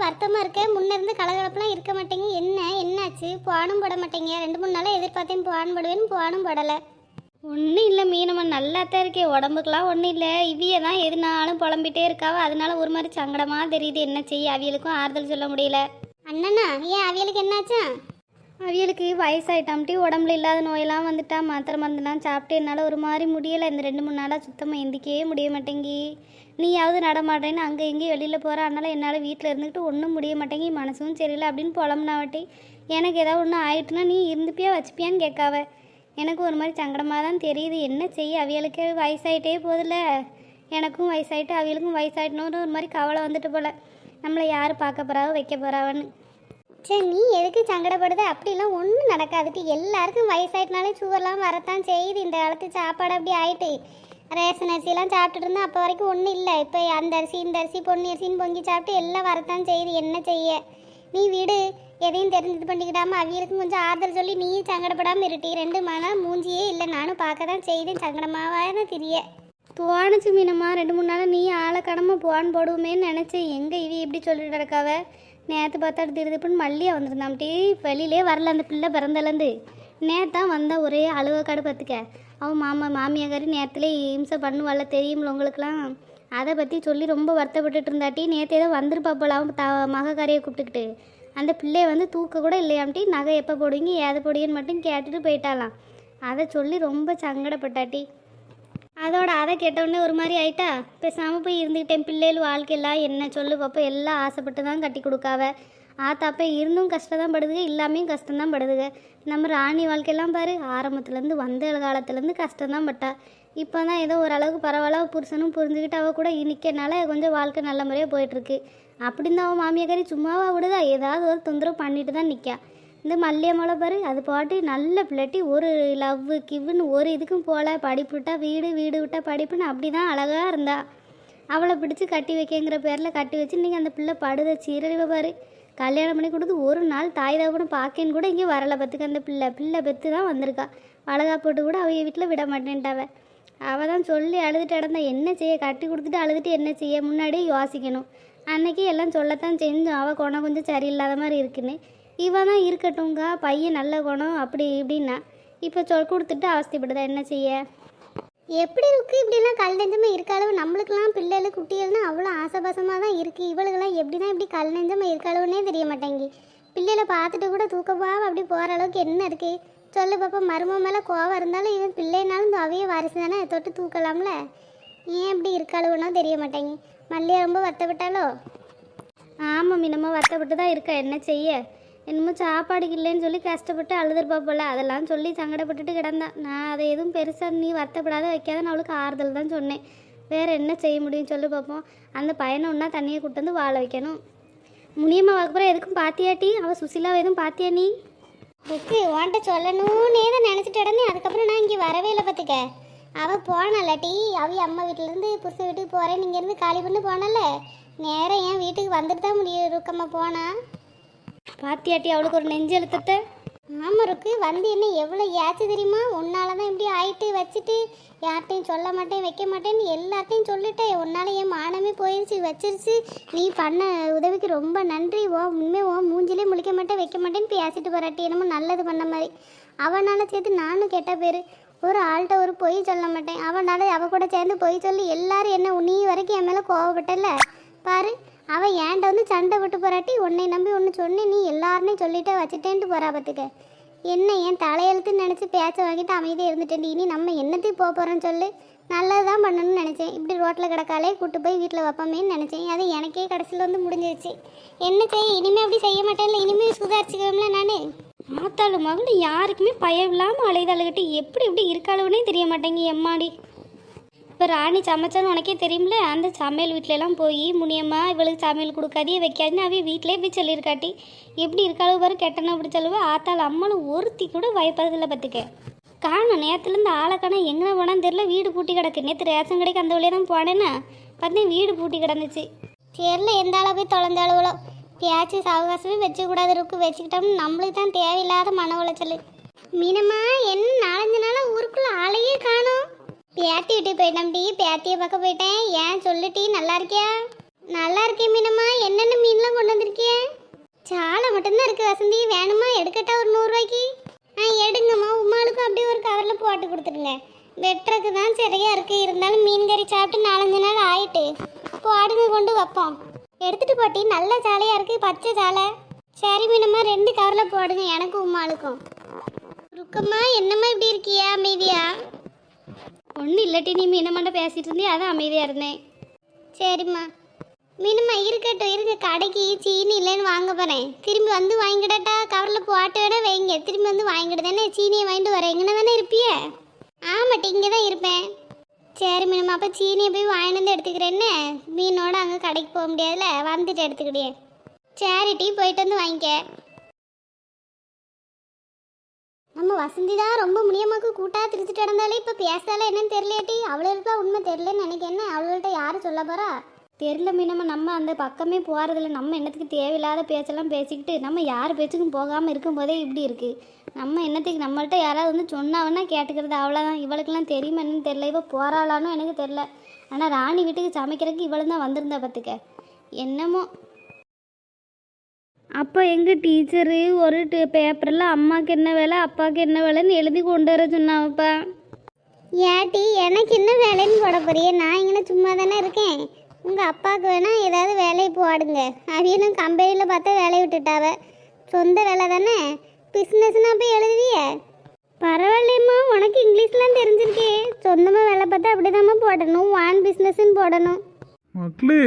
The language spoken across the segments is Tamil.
வருத்தமாக இருக்க. முன்ன இருந்து கலகலப்பெல்லாம் இருக்க மாட்டேங்க. என்னாச்சு? போனும் போட மாட்டேங்க. 2-3 நாளாக எதிர்பார்த்தேன் போன் போடுவேன்னு போனும் போடலை. ஒன்றும் இல்லை மீனம்மா, நல்லா தான் இருக்கே, உடம்புக்கெலாம் ஒன்றும் இல்லை. இவிய தான் எதுனாலும் புலம்பிகிட்டே இருக்காவ, அதனால ஒரு மாதிரி சங்கடமாக தெரியுது. என்ன செய்ய, அவியலுக்கும் ஆறுதல் சொல்ல முடியல. அண்ணனா ஏன் அவியலுக்கு என்னாச்சா? அவியலுக்கு வயசாயிட்டாம்ட்டி, உடம்புல இல்லாத நோயெல்லாம் வந்துட்டா. மாத்திரை மருந்துலாம் சாப்பிட்டு என்னால் ஒரு மாதிரி முடியலை. இந்த 2-3 நாளாக சுத்தமாக எந்திக்கவே முடிய மாட்டேங்கி. நீயாவது நடமாட்டேன்னு அங்கே எங்கேயும் வெளியில் போகிற, அதனால் என்னால் வீட்டில் இருந்துக்கிட்டு ஒன்றும் முடிய மாட்டேங்கி. மனசும் சரியில்லை அப்படின்னு புலம்புனாவட்டி. எனக்கு ஏதாவது ஒன்று ஆயிட்டுனா நீ இருந்துப்பியா வச்சுப்பியான்னு கேட்காவ. எனக்கு ஒரு மாதிரி சங்கடமாக தான் தெரியுது. என்ன செய்ய, அவியலுக்கு வயசாயிட்டே போதில்ல, எனக்கும் வயசாயிட்டு அவியலுக்கும் வயசாயிட்டணுன்னு ஒரு மாதிரி கவலை வந்துட்டு போல. நம்மளை யார் பார்க்க போகிறாவோ வைக்க போகிறாவன்னு. சரி, நீ எதுக்கு சங்கடப்படுது? அப்படிலாம் ஒன்றும் நடக்காதுட்டு. எல்லாருக்கும் வயசாயிட்டனாலே சுகர்லாம் வரத்தான் செய்யுது. இந்த காலத்து சாப்பாடு அப்படி ஆயிட்டு. ரேஷன் அரிசியெல்லாம் சாப்பிட்டுட்டு இருந்தால் அப்போ வரைக்கும் ஒன்றும் இல்லை. இப்போ அந்த அரிசி இந்த அரிசி பொன்னி அரிசின்னு பொங்கி சாப்பிட்டு எல்லாம் வரத்தான் செய்யுது. என்ன செய்ய, நீ வீடு எதையும் தெரிஞ்சு பண்ணிக்கிடாமல் அவியலுக்கும் கொஞ்சம் ஆறுதல் சொல்லி நீயும் சங்கடப்படாமல் இருட்டி. 2 நாள் மூஞ்சியே இல்லை. நானும் பார்க்க தான் செய்தேன். சங்கடமாக தான் தெரிய தோணுச்சு மீனம்மா. 2-3 நாள் நீ ஆளை கடமை போன் போடுவோமேன்னு நினச்சேன். எங்கே இவி இப்படி சொல்லிட்டு இருக்காவ. நேற்று பார்த்தா திருதுப்புன்னு மல்லியா வந்திருந்தாம்ட்டி. வெளியிலே வரல அந்த பிள்ளை பிறந்தலேருந்து. நேத்தான் வந்தால் ஒரே அழுவ கடுப்பத்துக்க. அவன் மாமியாக்காரி நேரத்துலேயே இம்சை பண்ணுவாள்ல, தெரியுமில்ல உங்களுக்குலாம். அதை பற்றி சொல்லி ரொம்ப வருத்தப்பட்டுட்டு இருந்தாட்டி. நேற்று ஏதோ வந்திருப்பா போல அவன் மகக்காரியை கூப்பிட்டுக்கிட்டு. அந்த பிள்ளைய வந்து தூக்க கூட இல்லையாம்ட்டி. நகை எப்போ போடுவீங்க ஏதை போடுவீன்னு மட்டும் கேட்டுட்டு போயிட்டாலாம். அதை சொல்லி ரொம்ப சங்கடப்பட்டாட்டி. அதை கேட்டவுடனே ஒரு மாதிரி ஆயிட்டா. பேசாமல் போய் இருந்துக்கிட்டேன். பிள்ளைகள் வாழ்க்கையெல்லாம் என்ன சொல்லு பாப்போ, எல்லாம் ஆசைப்பட்டு தான் கட்டி கொடுக்காவ. ஆத்தாப்ப இருந்தும் கஷ்டம் தான் படுதுங்க, இல்லாமையும் கஷ்டம்தான் படுதுங்க. நம்ம ராணி வாழ்க்கையெல்லாம் பாரு, ஆரம்பத்துலேருந்து வந்த காலத்துலேருந்து கஷ்டம்தான் பட்டா. இப்போ தான் ஏதோ ஓரளவுக்கு பரவாயில்ல, புருஷனும் புரிஞ்சுக்கிட்டு அவள் கூட நிற்கனால கொஞ்சம் வாழ்க்கை நல்ல முறையாக போயிட்டுருக்கு. அப்படின்னு அவன் மாமியாக்காரி சும்மாவா விடுதா, ஏதாவது ஒரு தொந்தரவு பண்ணிட்டு தான் நிற்கா. இந்த மல்லியம்மாவை பாரு, அது பாட்டு நல்ல பிள்ளைட்டி, ஒரு லவ்வு கிவ்வுன்னு ஒரு இதுக்கும் போகல. படிப்பு விட்டா வீடு, வீடு விட்டா படிப்புன்னு அப்படி தான் அழகாக இருந்தா. அவளை பிடிச்சி கட்டி வைக்கங்கிற பேரில் கட்டி வச்சு இன்றைக்கி அந்த பிள்ளை படுத சீரழிவை பாரு. கல்யாணம் பண்ணி கொடுத்து ஒரு நாள் தாய் தகப்பனை பார்க்கேன்னு கூட இங்கே வரலை. பத்துக்கு அந்த பிள்ளை பெற்று தான் வந்திருக்கா. வளகா போட்டு கூட அவங்க வீட்டில் விட மாட்டேன்ட்டாவ. அவள் தான் சொல்லி அழுதுட்டு இடந்தா. என்ன செய்ய, கட்டி கொடுத்துட்டு அழுதுட்டு என்ன செய்ய, முன்னாடியே யோசிக்கணும். அன்னைக்கு எல்லாம் சொல்லத்தான் செஞ்சோம். அவள் குணம் கொஞ்சம் சரியில்லாத மாதிரி இருக்குன்னு. இவன் தான் இருக்கட்டும்க்கா, பையன் நல்ல குணம் அப்படி இப்படின்னா. இப்போ கொடுத்துட்டு அவஸ்தைப்படுதா. என்ன செய்ய, எப்படி இருக்கு? இப்படிலாம் கல் நெஞ்சமாக இருக்காளவு. நம்மளுக்கெல்லாம் பிள்ளைகள் குட்டிகள்னு அவ்வளோ ஆசபாசமாக தான் இருக்குது. இவளுக்கெல்லாம் எப்படி தான் இப்படி கல் நெஞ்சமாக இருக்காளவுன்னே தெரிய மாட்டேங்கி. பிள்ளைகளை பார்த்துட்டு கூட தூக்கப்பாக அப்படி போகிற அளவுக்கு என்ன இருக்குது சொல்லு பாப்பா. மரும மேலே கோவம் இருந்தாலும் இவன் பிள்ளைனாலும் இந்த அவைய வாரிசு தானே, தொட்டு தூக்கலாம்ல. ஏன் இப்படி இருக்காளுன்னா தெரிய மாட்டேங்கி. மல்லியை ரொம்ப வருத்தப்பட்டாலோ? ஆமாம் மீனம்மா, வருத்தப்பட்டு தான் இருக்கா. என்ன செய்ய, என்னமோ சாப்பாடுக்கு இல்லைன்னு சொல்லி கஷ்டப்பட்டு அழுதுருப்பா போல. அதெல்லாம் சொல்லி சங்கடப்பட்டுட்டு கிடந்தான். நான் அதை எதுவும் பெருசாக நீ வருத்தப்படாத வைக்காத அவளுக்கு ஆறுதல் தான் சொன்னேன். வேறு என்ன செய்ய முடியும் சொல்லி பார்ப்போம். அந்த பையனை ஒன்றா தண்ணியை கூட்டு வந்து வாழ வைக்கணும். முனியம்மா வாக்குப்புறம் எதுக்கும் பாத்தியாட்டி? அவள் சுசிலாவை எதுவும் பாத்தியா நீ? புக்கு உன்ட்ட சொல்லணும்னே தான் நினச்சிட்டு இடனே. அதுக்கப்புறம் நான் இங்கே வரவே இல்லை பார்த்துக்க. அவள் போனாலாட்டி அவ அம்மா வீட்டிலேருந்து புருஷ வீட்டுக்கு போகிறேன், நீங்கள் இருந்து காலி பண்ணி போனால நேரம் என் வீட்டுக்கு வந்துட்டு தான் முடியும். இருக்கம்மா போனா பாத்தியாட்டி அவளுக்கு ஒரு நெஞ்சு எழுத்தத்தை? ஆமாம் இருக்கு. வந்து என்ன எவ்வளோ ஏச்சு தெரியுமா? உன்னால தான் இப்படி ஆயிட்டு வச்சுட்டு யார்கிட்டையும் சொல்ல மாட்டேன் வைக்க மாட்டேன்னு எல்லார்ட்டையும் சொல்லிட்டேன். உன்னால் என் மானமே போயிடுச்சு வச்சிருச்சு. நீ பண்ண உதவிக்கு ரொம்ப நன்றி. உண்மையாக மூஞ்சிலே முழிக்க மாட்டேன் வைக்க மாட்டேன்னு பேசிட்டு போராட்டி என்னமோ நல்லது பண்ண மாதிரி. அவனால் சேர்த்து நானும் கெட்ட பேர். ஒரு ஆள்கிட்ட ஒரு பொய் சொல்ல மாட்டேன். அவள் கூட சேர்ந்து பொய் சொல்லி எல்லாரும் என்ன நீ வரைக்கும் என் மேலே கோவப்பட்டல பாரு. அவள் ஏன்ட்ட வந்து சண்டை விட்டு போராட்டி உன்னை நம்பி ஒன்று சொன்னேன், நீ எல்லாருமே சொல்லிட்டே வச்சுட்டேன்ட்டு போகிறா பார்த்துக்க. என்ன என் தலையெழுத்துன்னு நினச்சி பேச்ச வாங்கிட்டு அமைதியாக இருந்துட்டேன். இனி நம்ம என்னத்தையும் போகிறோன்னு சொல்லு. நல்லது தான் பண்ணணும்னு நினச்சேன். இப்படி ரோட்டில் கிடக்காலே கூட்டு போய் வீட்டில் வைப்போமேன்னு நினச்சேன். அது எனக்கே கடைசியில் வந்து முடிஞ்சிருச்சு. என்ன செய்ய, இனிமேல் அப்படி செய்ய மாட்டேன்ல. இனிமேல் சுதாரிச்சுக்கோம்ல நான். ஆத்தாள் மகள் யாருக்குமே பயம் இல்லாமல் அலைதாளுகிட்ட எப்படி எப்படி இருக்காளுன்னே தெரிய மாட்டேங்க எம்மாடி. இப்போ ராணி சமைச்சான்னு உனக்கே தெரியும்ல. அந்த சமையல் வீட்டிலலாம் போய் முனியம்மா இவளுக்கு சமையல் கொடுக்காதே வைக்காதுன்னு அவ வீட்டிலே போய் சொல்லியிருக்காட்டி எப்படி இருக்காளவு பாரு. கெட்டனா பிடிச்சாலுவோ ஆத்தாள் அம்மாவும் ஒருத்தி கூட பயப்படுறதில்ல பார்த்துக்க. காணும் நேரத்துலேருந்து ஆளை காண எங்கே போனான்னு தெரியல. வீடு பூட்டி கிடக்கு. நேற்று ரேஷன் கடைக்கு அந்த வழியாக தான் போனேன்னா பார்த்தேன் வீடு பூட்டி கிடந்துச்சு. தெரியல எந்த அளவு போய் தொலைஞ்சாளுவளோ. பேச்சு சாவகாசமே வச்சுக்கூடாது இருக்கு. வச்சுக்கிட்டோம்னு நம்மளுக்கு தான் தேவையில்லாத மன உளைச்சல். மீனம்மா என்ன 4-5 நாளாக ஊருக்குள்ளே ஆளையே காணும். பேத்தி விட்டு போயிட்டேன். பேத்தியை பார்க்க போயிட்டேன். ஏன் சொல்லிட்டி நல்லா இருக்கியா? நல்லா இருக்கேன் மீனம்மா. என்னென்ன மீன்லாம் கொண்டு வந்திருக்கிய? சாலை மட்டும்தான் இருக்கு வசந்தி. வேணுமா எடுக்கட்டா ஒரு 100 ரூபாய்க்கு? எடுங்கம்மா. உமாளுக்கும் அப்படியே ஒரு கவரில் போட்டு கொடுத்துருங்க. வெட்டுறதுக்கு தான் சரியா இருக்கு. இருந்தாலும் மீன் கறி சாப்பிட்டு 4-5 நாள் ஆயிட்டு. போடுங்க கொண்டு வைப்போம். எடுத்துட்டு போட்டி. நல்ல சாலையா இருக்கு, பச்சை சாலை. சரி மீனம்மா, 2 கவரில் போடுங்க எனக்கும் உமாளுக்கும். ருக்கம்மா, என்னம்மா இப்படி இருக்கியா அமைதியா? ஒன்றும் இல்லாட்டி நீ மீனம்மாட்ட பேசிகிட்டு இருந்தே அதான் அமைதியாக இருந்தேன். சரிம்மா. மீனம்மா இருக்கட்டும், இருங்க. கடைக்கு சீனி இல்லைன்னு வாங்க போகிறேன். திரும்பி வந்து வாங்கிடட்டா? கவரில் போட்டு விட வைங்க. திரும்பி வந்து வாங்கிட்டு தானே சீனியை வாங்கிட்டு வரேன். இங்கே தானே இருப்பிய? ஆமாட்டி, இங்கே தான் இருப்பேன். சரி மீனம்மா, அப்போ சீனியை போய் வாங்கிட்டு வந்து எடுத்துக்கிறேன்னு. மீனோட அங்கே கடைக்கு போக முடியாதுல்ல, வந்துட்டு எடுத்துக்கிட்டே. சரிட்டி, போயிட்டு வந்து வாங்கிக்க. நம்ம வசந்தி தான் ரொம்ப முடியமாக்கு கூட்டாக திருச்சிட்டு நடந்தாலே இப்போ பேசால என்னன்னு தெரியலையாட்டி. அவளுக்கு உண்மை தெரியலன்னு நினைக்கிறேன். அவள்கிட்ட யார் சொல்ல போறா? தெரில மீனம்மா, நம்ம அந்த பக்கமே போகிறதில்ல. நம்ம என்னத்துக்கு தேவையில்லாத பேச்செல்லாம் பேசிக்கிட்டு நம்ம யார் பேச்சுக்கும் போகாமல் இருக்கும்போதே இப்படி இருக்குது. நம்ம என்னத்துக்கு நம்மள்ட்ட யாராவது வந்து சொன்னாவன்னா கேட்டுக்கிறது, அவ்வளோதான். இவளுக்கெல்லாம் தெரியுமா என்னன்னு தெரில. இவள் போகிறாளான்னு எனக்கு தெரில. ஆனால் ராணி வீட்டுக்கு சமைக்கிறதுக்கு இவளும் தான் வந்திருந்தா பார்த்துக்க. என்னமோ அப்போ எங்கள் டீச்சரு ஒரு பேப்பரில் அம்மாவுக்கு என்ன வேலை அப்பாவுக்கு என்ன வேலைன்னு எழுதி கொண்டு வர சொன்னாவப்பா. ஏட்டி, எனக்கு என்ன வேலைன்னு போட போறியே? நான் இங்கே சும்மா தானே இருக்கேன். உங்கள் அப்பாவுக்கு வேணால் ஏதாவது வேலையை போடுங்க. அவையும் கம்பெனியில் பார்த்தா வேலையை விட்டுட்டாவ. சொந்த வேலை தானே, பிஸ்னஸ்னா போய் எழுதுவிய. பரவாயில்லையம்மா, உனக்கு இங்கிலீஷ்லாம் தெரிஞ்சிருக்கே. சொந்தமாக வேலை பார்த்தா அப்படி போடணும். வான் பிஸ்னஸ்ன்னு போடணும். மக்களே,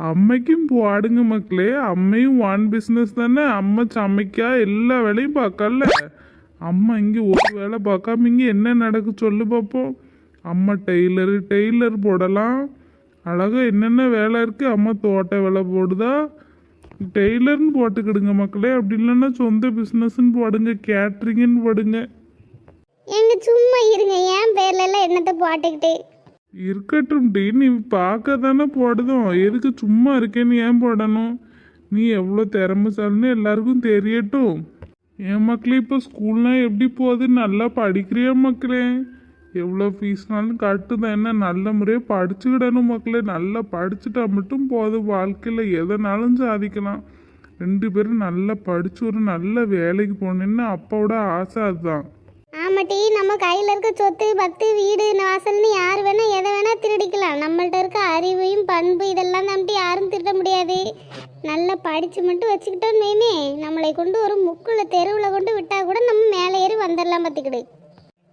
அம்மைக்கும் போடுங்க மக்களே. அம்மையும் ஒன் பிஸ்னஸ் தானே. அம்மா சமைக்கா எல்லா வேலையும் பார்க்கல. அம்மா இங்கே ஒரு வேலை பார்க்காம இங்கே என்ன நடக்கு சொல்லு பார்ப்போம். அம்மா டெய்லர் போடலாம். அழகா என்னென்ன வேலை இருக்குது. அம்மா தோட்ட வேலை போடுதா. டெய்லர்னு போட்டுக்கிடுங்க மக்களே. அப்படி இல்லைன்னா சொந்த பிஸ்னஸ்ன்னு போடுங்க, கேட்ரிங்னு போடுங்க. எங்க சும்மா இருங்க. ஏன் பேர்ல எல்லாம் என்னத்தை போட்டுக்கிட்டு இருக்கட்டும் டி, நீ பார்க்க தானே போடுதோம். எதுக்கு சும்மா இருக்கேன்னு ஏன் போடணும்? நீ எவ்வளோ திறமைசாலின்னு எல்லாருக்கும் தெரியட்டும். என் மக்களே, இப்போ ஸ்கூல்லாம் எப்படி போகுது? நல்லா படிக்கிறியா மக்களே? எவ்வளோ ஃபீஸ்னாலும் கட்டுதான். என்ன நல்ல முறையாக படிச்சுக்கிடணும் மக்களே. நல்லா படிச்சுட்டா மட்டும் போதும். வாழ்க்கையில் எதனாலும் சாதிக்கலாம். 2 பேரும் நல்லா படித்து ஒரு நல்ல வேலைக்கு போகணுன்னு அப்பாவோட ஆசை அதுதான். ஆமாட்டி, நம்ம கையில் இருக்க சொத்து பத்து வீடு வாசல்னு யார் வேணால் எதை வேணால் திருடிக்கலாம். நம்மள்ட்ட இருக்க அறிவையும் பண்பு இதெல்லாம் நம்பி யாரும் திருட முடியாது. நல்லா படித்து மட்டும் வச்சுக்கிட்டோன்னு வைமே, நம்மளை கொண்டு ஒரு முக்குள்ள தெருவில் கொண்டு விட்டால் கூட நம்ம மேலே ஏறி வந்துடலாம். பார்த்துக்கிடு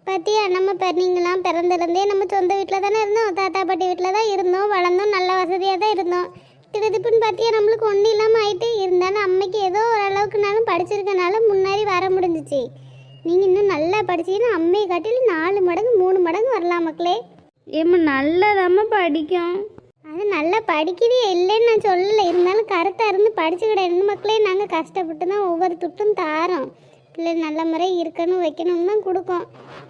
பார்த்தியா, நம்ம நீங்களாம் பிறந்திருந்தே நம்ம சொந்த வீட்டில் தானே இருந்தோம். தாத்தா பாட்டி வீட்டில் தான் இருந்தோம், வளர்ந்தோம், நல்ல வசதியாக தான் இருந்தோம். திருதிப்புன்னு பார்த்தியா நம்மளுக்கு ஒன்றும் இல்லாமல் ஆயிட்டு. இருந்தாலும் அம்மைக்கு ஏதோ ஓரளவுக்குனாலும் படிச்சிருக்கனால முன்னாடி வர முடிஞ்சிச்சு. நீங்கள் இன்னும் நல்லா படிச்சீங்கன்னா அம்மையை காட்டிலும் 4 மடங்கு 3 மடங்கு வரலாம் மக்களே. ஏம்மா நல்லதாம்மா படிக்கும். அது நல்லா படிக்கிறதே இல்லைன்னு நான் சொல்லலை. இருந்தாலும் கருத்தாக இருந்து படிச்சுக்கிட மக்களே. நாங்கள் கஷ்டப்பட்டு தான் ஒவ்வொரு துட்டும் தாரோம். பிள்ளை நல்ல முறையாக இருக்கணும் வைக்கணும்னு தான் கொடுக்கும்.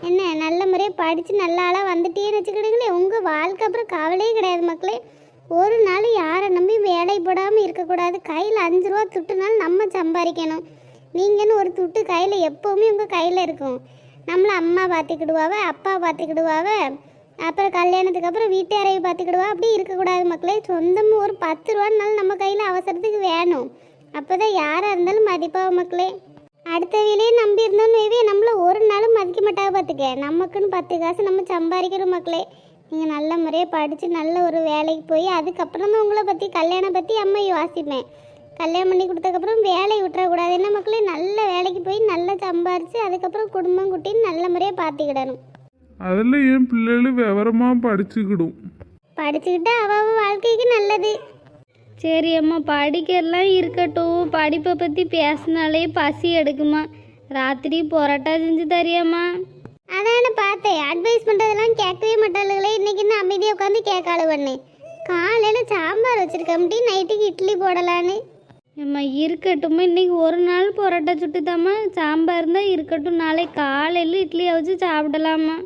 என்ன நல்ல முறையாக படித்து நல்ல ஆளாக வந்துட்டேன்னு வச்சுக்கிடுங்களே, உங்கள் வாழ்க்கை அப்புறம் கவலையே கிடையாது மக்களே. ஒரு நாள் யாரை நம்பி வேலை போடாமல் இருக்கக்கூடாது. கையில் 5 ரூபா துட்டுனாலும் நம்ம சம்பாதிக்கணும். நீங்கன்னு ஒரு துட்டு கையில் எப்போவுமே உங்கள் கையில் இருக்கும். நம்மளை அம்மா பார்த்துக்கிடுவாவ, அப்பா பார்த்துக்கிடுவாவ, அப்புறம் கல்யாணத்துக்கு அப்புறம் வீட்டாரையை பார்த்துக்கிடுவா. அப்படி இருக்கக்கூடாது மக்களே. சொந்தமாக ஒரு 10 ரூபான்னாலும் நம்ம கையில் அவசரத்துக்கு வேணும். அப்போ தான் யாராக இருந்தாலும் மதிப்பாவ மக்களே. அடுத்த வேலையே நம்பி இருந்தோன்னு வைவே, நம்மள ஒரு நாளும் மதிக்க மாட்டாக. பார்த்துக்க, நமக்குன்னு 10 காசு நம்ம சம்பாதிக்கிறோம் மக்களே. நீங்கள் நல்ல முறையாக படித்து நல்ல ஒரு வேலைக்கு போய் அதுக்கப்புறம் தான் உங்களை பற்றி கல்யாணம் பற்றி அம்மா யோசிப்பேன். கல்யாணம் பண்ணி கொடுத்ததுக்கப்புறம் வேலையை விட்டுறக்கூடாது. என்ன மக்களே, நல்ல வேலைக்கு போய் நல்லா சம்பாரித்து அதுக்கப்புறம் குடும்பம் குட்டின்னு நல்ல முறையாக பார்த்துக்கிடணும். அதில் என் பிள்ளைகள் விவரமாக படிச்சுக்கிடும். படிச்சுக்கிட்டா அவள் வாழ்க்கைக்கு நல்லது. சரி அம்மா, படிக்கிறலாம் இருக்கட்டும். படிப்பை பற்றி பேசினாலே பசி எடுக்குமா. ராத்திரி பரோட்டா செஞ்சு தரியாம்மா? அதான பார்த்தேன். அட்வைஸ் பண்ணுறதெல்லாம் கேட்கவே மாட்டாளுங்களே. இன்றைக்கி என்ன அமைதியாக உட்காந்து கேட்காளு பண்ணு. காலையில் சாம்பார் வச்சுருக்கம்டி, நைட்டுக்கு இட்லி போடலான்னு. அம்மா இருக்கட்டும்மா, இன்றைக்கி ஒரு நாள் பரோட்டா சுட்டுதாம்மா. சாம்பார் தான் இருக்கட்டும். நாளை காலையில் இட்லியை வச்சு சாப்பிடலாமா?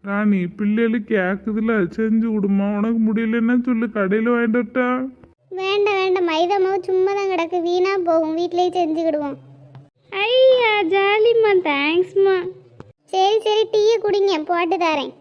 ராணி, பிள்ளைகளுக்கு கேட்குதுல, செஞ்சு கொடுமா. உனக்கு முடியலன்னா சொல்லு, கடையில் வாங்கிட்டு வரட்டா? வேண்டாம், மைதா மாவு சும்மா தான் கிடக்கு, வீணாக போகும். வீட்டிலேயே செஞ்சுக்கிடுவோம். ஐயா ஜாலிம்மா, தேங்க்ஸ்மா. சரி டீயை குடிங்க, போட்டு தரேன்.